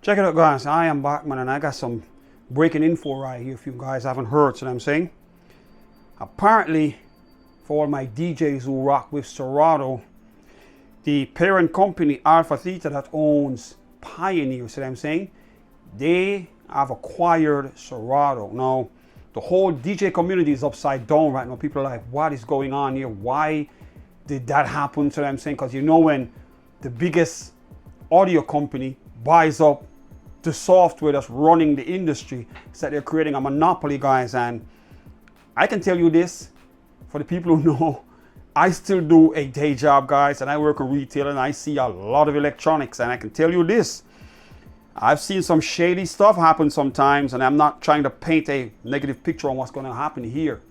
Check it out, guys. I am back, man, and I got some breaking info right here if you guys haven't heard. So I'm saying, apparently, for all my DJs who rock with Serato, the parent company Alpha Theta that owns Pioneer, so I'm saying, they have acquired Serato. Now, the whole DJ community is upside down right now. People are like, what is going on here? Why did that happen? So I'm saying, because you know, when the biggest audio company buys up the software that's running the industry, it's that they're creating a monopoly, guys. And I can tell you this, for the people who know, I still do a day job, guys, and I work in retail, and I see a lot of electronics, and I can tell you this, I've seen some shady stuff happen sometimes, and I'm not trying to paint a negative picture on what's going to happen here.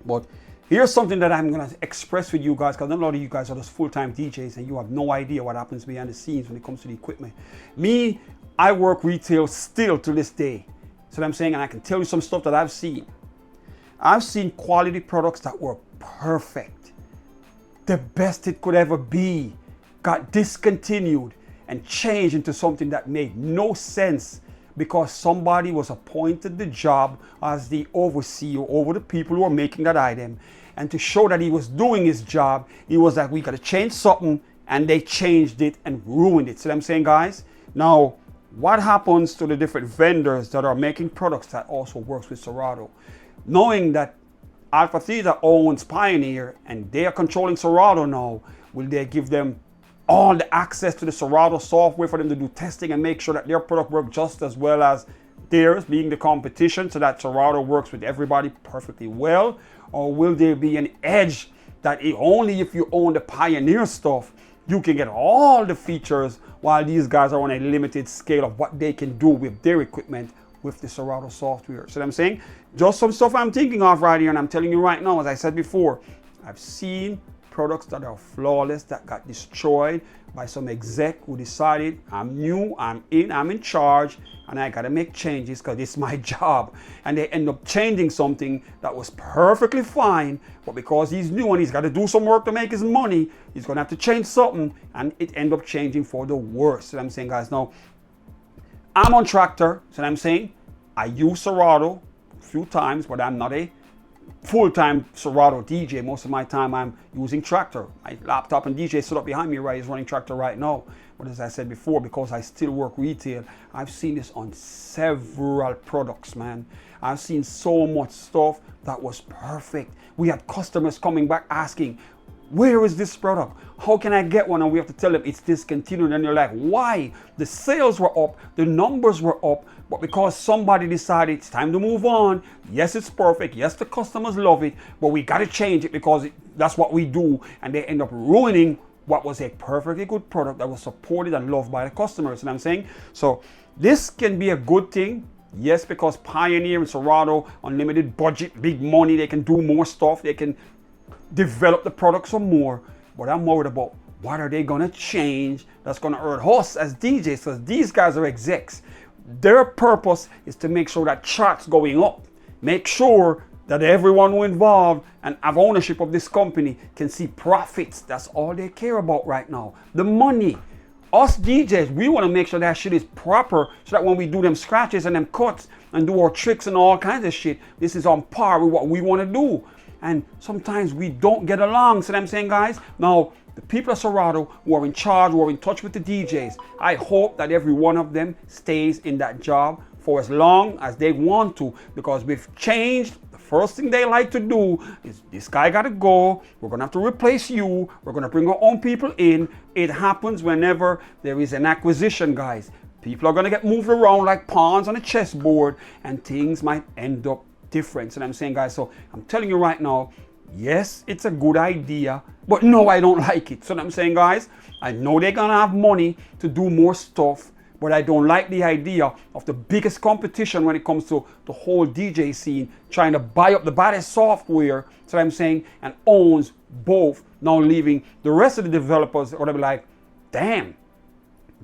But here's something that I'm going to express with you guys, because a lot of you guys are just full-time DJs, and you have no idea what happens behind the scenes when it comes to the equipment. Me, I work retail still to this day. So what I'm saying, and I can tell you some stuff that I've seen. I've seen quality products that were perfect, the best it could ever be, got discontinued and changed into something that made no sense because somebody was appointed the job as the overseer over the people who are making that item. And to show that he was doing his job, he was like, we got to change something, and they changed it and ruined it. So what I'm saying, guys, now, what happens to the different vendors that are making products that also works with Serato? Knowing that Alpha Theta owns Pioneer and they are controlling Serato now, will they give them all the access to the Serato software for them to do testing and make sure that their product works just as well as theirs, being the competition, so that Serato works with everybody perfectly well? Or will there be an edge that only if you own the Pioneer stuff, you can get all the features, while these guys are on a limited scale of what they can do with their equipment with the Serato software? So I'm saying, just some stuff I'm thinking of right here, and I'm telling you right now, as I said before, I've seen products that are flawless that got destroyed by some exec who decided, I'm new, I'm in charge, and I gotta make changes because it's my job. And they end up changing something that was perfectly fine, but because he's new and he's got to do some work to make his money, he's gonna have to change something, and it end up changing for the worse. So I'm saying, guys, now I'm on Tractor. So I'm saying, I use Serato a few times, but I'm not a full-time Serato DJ. Most of my time I'm using Tractor. My laptop and DJ set up behind me right is running Tractor right now. But as I said before, because I still work retail, I've seen this on several products, man. I've seen so much stuff that was perfect. We had customers coming back asking, where is this product? How can I get one? And we have to tell them it's discontinued. And they're like, why? The sales were up, the numbers were up, but because somebody decided it's time to move on. Yes, it's perfect. Yes, the customers love it, but we got to change it because that's what we do. And they end up ruining what was a perfectly good product that was supported and loved by the customers. And I'm saying, so this can be a good thing. Yes, because Pioneer and Serato, unlimited budget, big money, they can do more stuff. They can develop the product some more, but I'm worried about what are they gonna change that's gonna hurt us as DJs, because these guys are execs. Their purpose is to make sure that charts going up, make sure that everyone who involved and have ownership of this company can see profits. That's all they care about right now, the money. Us DJs, we want to make sure that shit is proper, so that when we do them scratches and them cuts and do our tricks and all kinds of shit, this is on par with what we want to do. And sometimes we don't get along. So I'm saying, guys, now the people of Serato who are in charge, who are in touch with the DJs, I hope that every one of them stays in that job for as long as they want to, because we've changed. The first thing they like to do is, this guy gotta go, we're gonna have to replace you, we're gonna bring our own people in. It happens whenever there is an acquisition, guys. People are gonna get moved around like pawns on a chessboard, and things might end up different. And I'm saying, guys, so I'm telling you right now, yes, it's a good idea, but no, I don't like it. So I'm saying, guys, I know they're gonna have money to do more stuff, but I don't like the idea of the biggest competition when it comes to the whole DJ scene trying to buy up the baddest software. So I'm saying, and owns both, now leaving the rest of the developers are gonna be like, damn,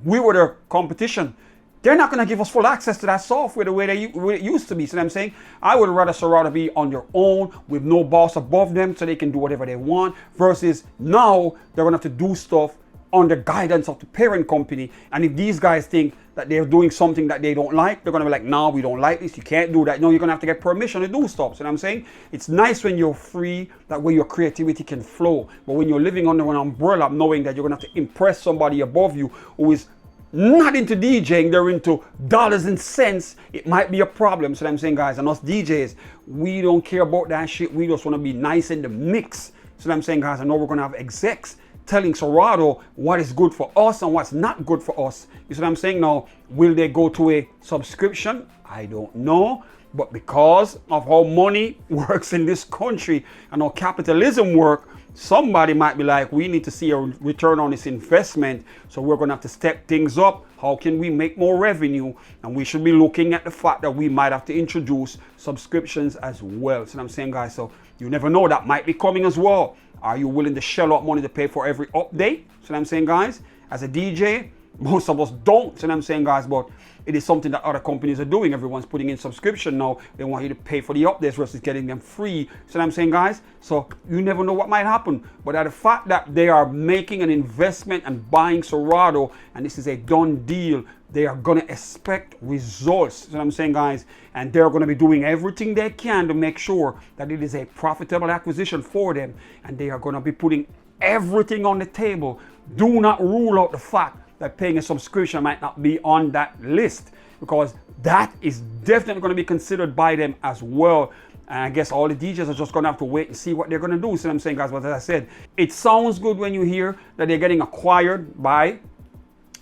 we were their competition. They're not going to give us full access to that software the way it used to be. So I'm saying, I would rather Serato be on their own with no boss above them so they can do whatever they want, versus now they're going to have to do stuff under guidance of the parent company. And if these guys think that they're doing something that they don't like, they're gonna be like, no, we don't like this, you can't do that. No, you're gonna have to get permission to do stuff. So what I'm saying, it's nice when you're free, that way your creativity can flow. But when you're living under an umbrella, knowing that you're gonna have to impress somebody above you who is not into DJing, they're into dollars and cents, it might be a problem. So what I'm saying, guys, and us DJs, we don't care about that shit. We just want to be nice in the mix. So what I'm saying, guys, I know we're going to have execs telling Serato what is good for us and what's not good for us. You see what I'm saying? Now, will they go to a subscription? I don't know. But because of how money works in this country and how capitalism works, somebody might be like, we need to see a return on this investment, so we're going to have to step things up. How can we make more revenue? And we should be looking at the fact that we might have to introduce subscriptions as well. So I'm saying, guys, so you never know, that might be coming as well. Are you willing to shell out money to pay for every update? So I'm saying, guys, as a DJ, most of us don't. So I'm saying, guys, but it is something that other companies are doing. Everyone's putting in subscription now. They want you to pay for the updates versus getting them free. So I'm saying, guys, so you never know what might happen. But at the fact that they are making an investment and buying Serato, and this is a done deal, they are going to expect results. So I'm saying, guys, and they're going to be doing everything they can to make sure that it is a profitable acquisition for them. And they are going to be putting everything on the table. Do not rule out the fact that paying a subscription might not be on that list, because that is definitely going to be considered by them as well. And I guess all the DJs are just going to have to wait and see what they're going to do. So what I'm saying, guys, but as I said, it sounds good when you hear that they're getting acquired by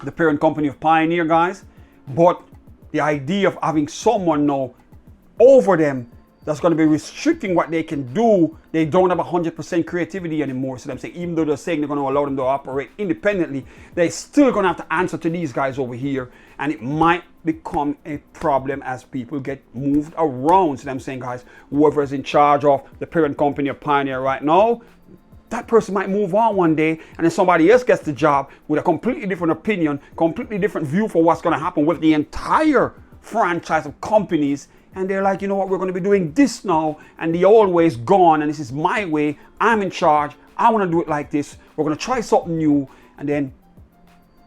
the parent company of Pioneer, guys. But the idea of having someone now over them that's going to be restricting what they can do, they don't have 100% creativity anymore. So I'm saying, even though they're saying they're going to allow them to operate independently, they're still going to have to answer to these guys over here. And it might become a problem as people get moved around. So I'm saying, guys, whoever is in charge of the parent company of Pioneer right now, that person might move on one day, and then somebody else gets the job with a completely different opinion, completely different view for what's going to happen with the entire franchise of companies. And they're like, you know what, we're going to be doing this now, and the old way is gone, and this is my way. I'm in charge. I want to do it like this. We're going to try something new, and then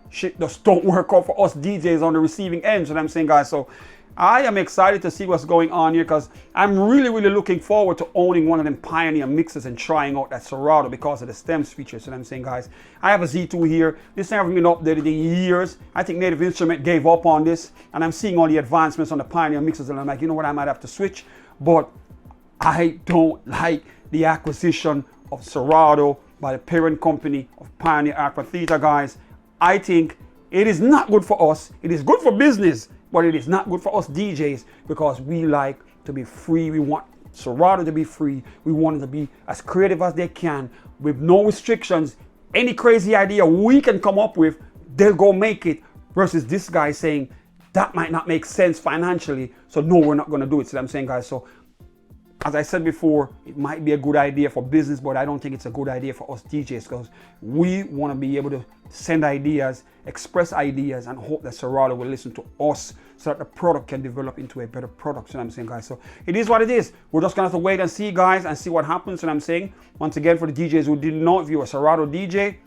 shit just don't work out for us DJs on the receiving end. So I'm saying, guys, so I am excited to see what's going on here, because I'm really looking forward to owning one of them Pioneer mixers and trying out that Serato because of the stems feature. So I'm saying, guys, I have a Z2 here. This thing hasn't been updated in years. I think Native Instrument gave up on this, and I'm seeing all the advancements on the Pioneer mixers, and I'm like, you know what, I might have to switch. But I don't like the acquisition of Serato by the parent company of Pioneer Aqua Theta, guys. I think it is not good for us. It is good for business, but it is not good for us DJs, because we like to be free. We want Serato to be free. We want it to be as creative as they can with no restrictions. Any crazy idea we can come up with, they'll go make it, versus this guy saying that might not make sense financially, so no, we're not going to do it. So I'm saying, guys, so as I said before, it might be a good idea for business, but I don't think it's a good idea for us DJs, because we want to be able to send ideas, express ideas, and hope that Serato will listen to us so that the product can develop into a better product. So I'm saying, guys, so it is what it is. We're just going to have to wait and see, guys, and see what happens. And I'm saying, once again, for the DJs who didn't know, if you're a Serato DJ,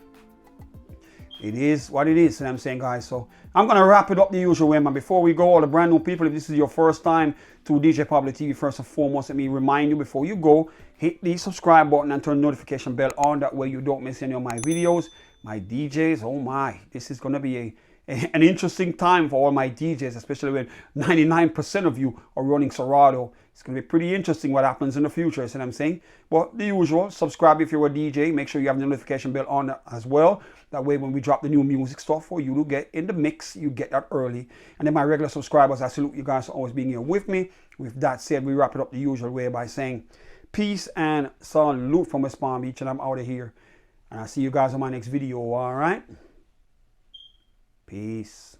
it is what it is. And I'm saying, guys, so I'm going to wrap it up the usual way, man. Before we go, all the brand new people, if this is your first time to DJ Pablo TV, first and foremost, let me remind you, before you go, hit the subscribe button and turn the notification bell on. That way you don't miss any of my videos. My DJs, oh my, this is going to be an interesting time for all my DJs, especially when 99% of you are running Serato. It's going to be pretty interesting what happens in the future, you see what I'm saying? But the usual, subscribe if you're a DJ. Make sure you have the notification bell on as well. That way when we drop the new music stuff for you to get in the mix, you get that early. And then my regular subscribers, I salute you guys for always being here with me. With that said, we wrap it up the usual way by saying peace and salute from West Palm Beach, and I'm out of here. And I'll see you guys on my next video, all right? Peace.